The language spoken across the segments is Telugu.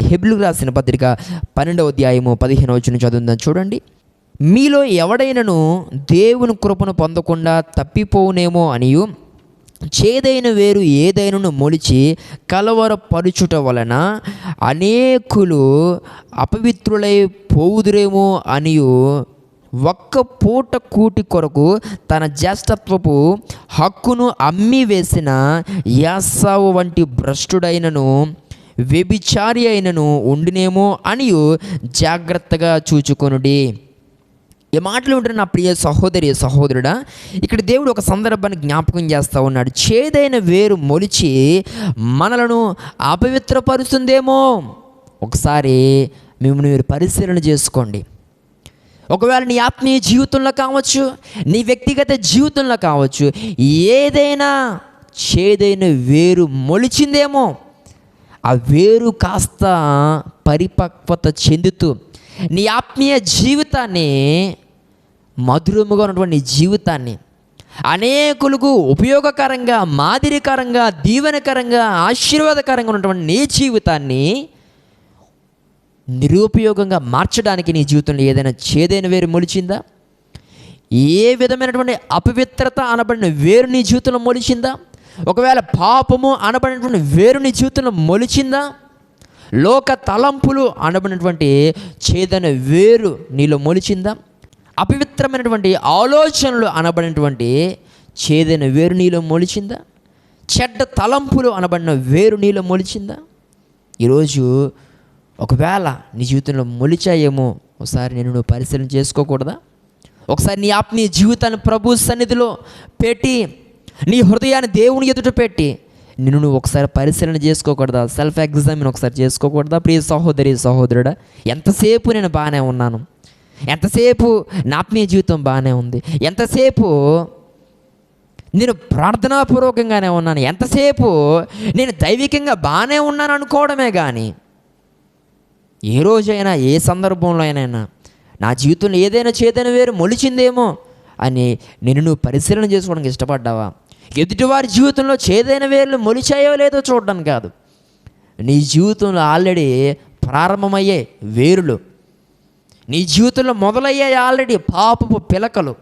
హెబ్రీయులకు రాసిన పత్రిక 12వ అధ్యాయము 15వ వచనం చదువుదాం చూడండి. మీలో ఎవడైనను దేవుని కృపను పొందకుండా తప్పిపోవునేమో అనియు చేదైన వేరు ఏదైనను మొలిచి కలవరపరుచుట వలన అనేకులు అపవిత్రులై పోవుదురేమో అనియు ఒక్క పూట కూటి కొరకు తన జ్యేష్ఠత్వపు హక్కును అమ్మి వేసిన యాసావు వంటి భ్రష్టుడైనను వ్యభిచారి అయినను ఉండినేమో అనియు జాగ్రత్తగా చూచుకొనుడి. ఈ మాటలు ఉంటున్న నా ప్రియ సహోదరి సహోదరుడా, ఇక్కడ దేవుడు ఒక సందర్భాన్ని జ్ఞాపకం చేస్తూ ఉన్నాడు. చేదైన వేరు మొలిచి మనలను అపవిత్రపరుస్తుందేమో. ఒకసారి మిమ్మల్ని మీరు పరిశీలన చేసుకోండి. ఒకవేళ నీ ఆత్మీయ జీవితంలో కావచ్చు, నీ వ్యక్తిగత జీవితంలో కావచ్చు, ఏదైనా చేదైన వేరు మొలిచిందేమో. ఆ వేరు కాస్త పరిపక్వత చెందుతూ నీ ఆత్మీయ జీవితాన్ని, మధురముగా ఉన్నటువంటి జీవితాన్ని, అనేకులకు ఉపయోగకరంగా, మాదిరికరంగా, దీవెనకరంగా, ఆశీర్వాదకరంగా ఉన్నటువంటి నీ జీవితాన్ని నిరుపయోగంగా మార్చడానికి నీ జీవితంలో ఏదైనా చేదైన వేరు మొలిచిందా? ఏ విధమైనటువంటి అపవిత్రత అనబడిన వేరు నీ జీవితంలో మొలిచిందా? ఒకవేళ పాపము అనబడినటువంటి వేరు నీ జీవితంలో మొలిచిందా? లోక తలంపులు అనబడినటువంటి చేదైన వేరు నీలో మొలిచిందా? అపవిత్రమైనటువంటి ఆలోచనలు అనబడినటువంటి చేదైన వేరు నీలో మొలిచిందా? చెడ్డ తలంపులు అనబడిన వేరు నీలో మొలిచిందా? ఈరోజు ఒకవేళ నీ జీవితంలో మొలిచాయేమో, ఒకసారి నువ్వు పరిశీలన చేసుకోకూడదా? ఒకసారి నీ ఆత్మీయ జీవితాన్ని ప్రభు సన్నిధిలో పెట్టి, నీ హృదయాన్ని దేవుని ఎదుట పెట్టి నువ్వు ఒకసారి పరిశీలన చేసుకోకూడదా? సెల్ఫ్ ఎగ్జామిన్ ఒకసారి చేసుకోకూడదా? ప్రియ సహోదరి సహోదరుడా, ఎంతసేపు నేను బాగానే ఉన్నాను, ఎంతసేపు నా ఆత్మీయ జీవితం బాగానే ఉంది, ఎంతసేపు నేను ప్రార్థనాపూర్వకంగానే ఉన్నాను, ఎంతసేపు నేను దైవికంగా బాగానే ఉన్నాను అనుకోవడమే కానీ, ఏ రోజైనా ఏ సందర్భంలో అయినా నా జీవితంలో ఏదైనా చేదైన వేరు మొలిచిందేమో అని నువ్వు పరిశీలన చేసుకోవడానికి ఇష్టపడ్డావా? ఎదుటివారి జీవితంలో చేదైన వేర్లు మొలిచాయో లేదో చూడడం కాదు, నీ జీవితంలో ఆల్రెడీ ప్రారంభమయ్యే వేరులు, నీ జీవితంలో మొదలయ్యాయి ఆల్రెడీ పాపపు పిలకలు.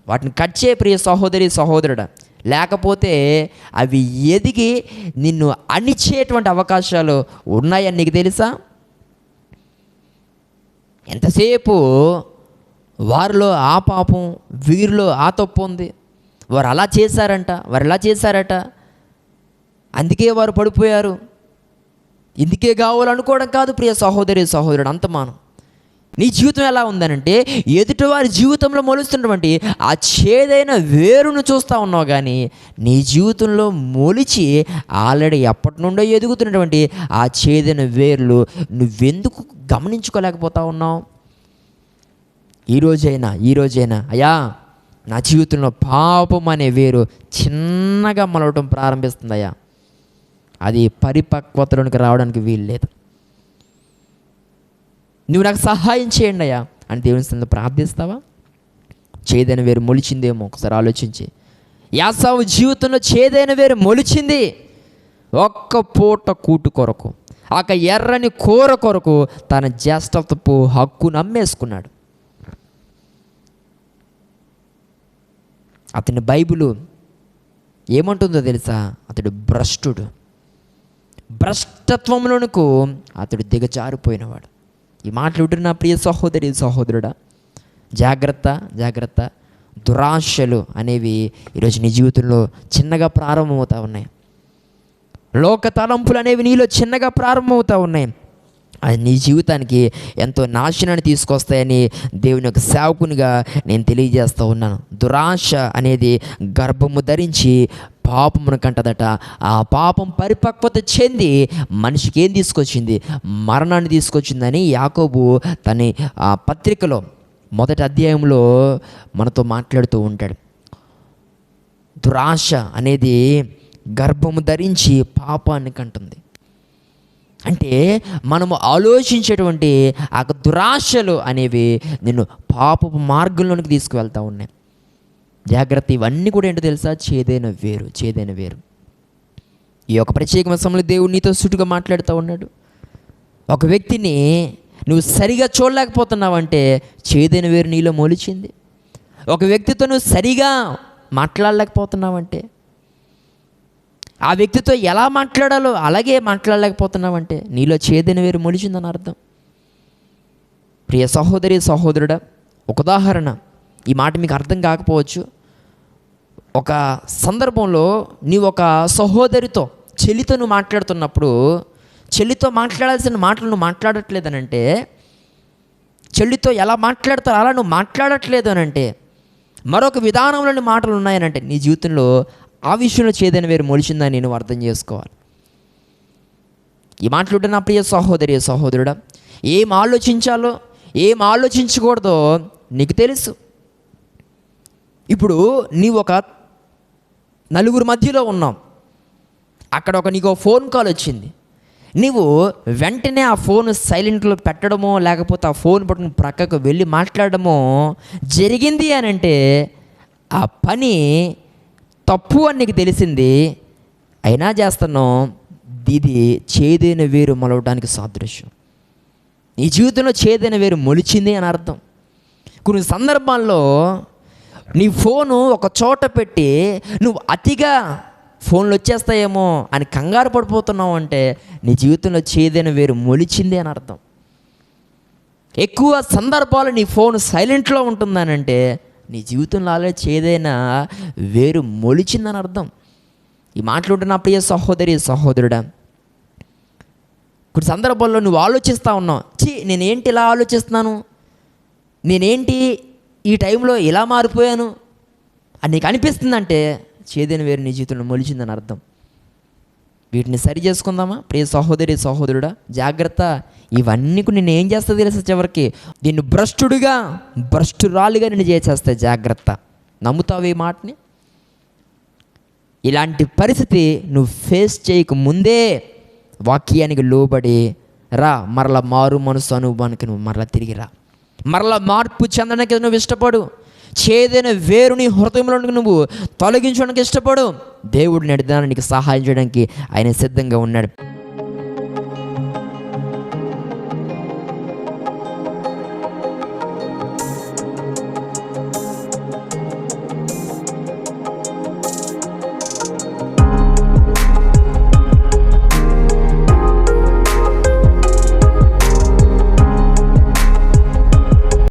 వాటిని కట్ చేయ ప్రియ సహోదరి సహోదరుడా, లేకపోతే అవి ఎదిగి నిన్ను అణిచేటువంటి అవకాశాలు ఉన్నాయని నీకు తెలుసా? ఎంతసేపు వారిలో ఆ పాపం, వీరిలో ఆ తప్పు ఉంది, వారు అలా చేశారంట, వారు ఇలా చేశారట, అందుకే వారు పడిపోయారు, ఇందుకే కావాలనుకోవడం కాదు ప్రియ సహోదరి సహోదరుడు. అంతమానం నీ జీవితం ఎలా ఉందనంటే, ఎదుటివారి జీవితంలో మొలుస్తున్నటువంటి ఆ చేదైన వేరును చూస్తూ ఉన్నావు కానీ, నీ జీవితంలో మొలిచి ఆల్రెడీ ఎప్పటి నుండో ఎదుగుతున్నటువంటి ఆ చేదైన వేర్లు నువ్వెందుకు గమనించుకోలేకపోతా ఉన్నావు? ఈరోజైనా అయ్యా, నా జీవితంలో పాపం అనే వేరు చిన్నగా మొలవటం ప్రారంభిస్తుందయ్యా, అది పరిపక్వతలోనికి రావడానికి వీలు లేదు, నువ్వు నాకు సహాయం చేయండి అయ్యా అని దేవుని సన్నిధిలో ప్రార్థిస్తావా? చేదైన వేరు మొలిచిందేమో ఒకసారి ఆలోచించి. యాసావు జీవితంలో చేదైన వేరు మొలిచింది. ఒక్క పూట కూటు కొరకు, ఒక ఎర్రని కూర కొరకు తన జ్యేష్ఠత్వపు హక్కును అమ్మేసుకున్నాడు. అతని బైబిలు ఏమంటుందో తెలుసా? అతడు భ్రష్టుడు, భ్రష్టత్వంలోనికి అతడు దిగజారిపోయినవాడు. ఈ మాటలు వింటున్న నా ప్రియ సహోదరి సహోదరుడా, జాగ్రత్త. దురాశలు అనేవి ఈరోజు నీ జీవితంలో చిన్నగా ప్రారంభమవుతూ ఉన్నాయి. లోక తలంపులు అనేవి నీలో చిన్నగా ప్రారంభమవుతూ ఉన్నాయి. అది నీ జీవితానికి ఎంతో నాశనాన్ని తీసుకొస్తాయని దేవుని యొక్క సేవకునిగా నేను తెలియజేస్తూ ఉన్నాను. దురాశ అనేది గర్భము ధరించి పాపమును కంటదట. ఆ పాపం పరిపక్వత చెంది మనిషికి ఏం తీసుకొచ్చింది? మరణాన్ని తీసుకొచ్చిందని యాకోబు తన పత్రికలో 1వ అధ్యాయంలో మనతో మాట్లాడుతూ ఉంటాడు. దురాశ అనేది గర్భము ధరించి పాపాన్ని కంటుంది. అంటే మనము ఆలోచించేటువంటి ఆ దురాశలు అనేవి నిన్ను పాపపు మార్గంలోనికి తీసుకువెళ్తూ ఉన్నాయి. జాగ్రత్త. ఇవన్నీ కూడా ఏంటో తెలుసా? చేదైన వేరు. ఈ యొక్క ప్రత్యేకమైన సమయంలో దేవుడు నీతో సుటుగా మాట్లాడుతూ ఉన్నాడు. ఒక వ్యక్తిని నువ్వు సరిగా చూడలేకపోతున్నావంటే చేదైన వేరు నీలో మొలిచింది. ఒక వ్యక్తితో నువ్వు సరిగా మాట్లాడలేకపోతున్నావంటే, ఆ వ్యక్తితో ఎలా మాట్లాడాలో అలాగే మాట్లాడలేకపోతున్నావంటే నీలో చేదైన వేరు మొలిచిందని అర్థం. ప్రియ సహోదరి సహోదరుడా, ఒక ఉదాహరణ, ఈ మాట మీకు అర్థం కాకపోవచ్చు. ఒక సందర్భంలో నీవు ఒక సహోదరితో, చెల్లితో నువ్వు మాట్లాడుతున్నప్పుడు, చెల్లితో మాట్లాడాల్సిన మాటలు నువ్వు మాట్లాడట్లేదనంటే, చెల్లితో ఎలా మాట్లాడతారో అలా నువ్వు మాట్లాడట్లేదు అనంటే, మరొక విధానంలోని మాటలు ఉన్నాయనంటే నీ జీవితంలో ఆ విషయంలో చేదైన వేరు మొలిచిందని నేను అర్థం చేసుకోవాలి. ఈ మాటలుంటే నా ప్రియ సహోదరి సహోదరుడా, ఏం ఆలోచించాలో ఏం ఆలోచించకూడదో నీకు తెలుసు. ఇప్పుడు నీవు ఒక నలుగురు మధ్యలో ఉన్నాం, అక్కడ నీకు ఫోన్ కాల్ వచ్చింది. నీవు వెంటనే ఆ ఫోన్ సైలెంట్లో పెట్టడమో లేకపోతే ఆ ఫోన్ పట్టుకుని ప్రక్కకు వెళ్ళి మాట్లాడడమో జరిగింది అని అంటే ఆ పని తప్పు అని నీకు తెలిసింది, అయినా చేస్తున్నావు. ఇది చేదైన వేరు మొలవడానికి సాదృశ్యం. నీ జీవితంలో చేదైన వేరు మొలిచింది అని అర్థం. కొన్ని సందర్భాల్లో నీ ఫోను ఒక చోట పెట్టి నువ్వు అతిగా ఫోన్లు వచ్చేస్తాయేమో అని కంగారు పడిపోతున్నావు అంటే నీ జీవితంలో చేదైన వేరు మొలిచింది అని అర్థం. ఎక్కువ సందర్భాలు నీ ఫోన్ సైలెంట్లో ఉంటుందనంటే నీ జీవితంలో అలా చేదైన వేరు మొలిచిందని అర్థం. ఈ మాటలుంటే నా ప్రియ సహోదరి సహోదరుడా, కొన్ని సందర్భాల్లో నువ్వు ఆలోచిస్తూ ఉన్నావు, నేనేంటి ఇలా ఆలోచిస్తున్నాను, నేనేంటి ఈ టైంలో ఇలా మారిపోయాను అని నీకు అనిపిస్తుందంటే చేదైన వేరు నీ జీవితంలో మొలిచిందని అర్థం. వీటిని సరి చేసుకుందామా ప్రియ సహోదరి సహోదరుడా? జాగ్రత్త, ఇవన్నీ నేను ఏం చేస్తా తెలుసా, చివరికి దీన్ని భ్రష్టురాలుగా నేను చేసేస్తాయి. జాగ్రత్త, నమ్ముతావు ఈ మాటని? ఇలాంటి పరిస్థితి నువ్వు ఫేస్ చేయక ముందే వాక్యానికి లోబడి రా, మరలా మారు మనసు అనుభవానికి నువ్వు మరలా తిరిగి రా, మరలా మార్పు చెందడానికి నువ్వు ఇష్టపడు, చేదైన వేరుని హృదయంలోనికి నువ్వు తొలగించడానికి ఇష్టపడు. దేవుడిని అడిగినా నీకు సహాయం చేయడానికి ఆయన సిద్ధంగా ఉన్నాడు.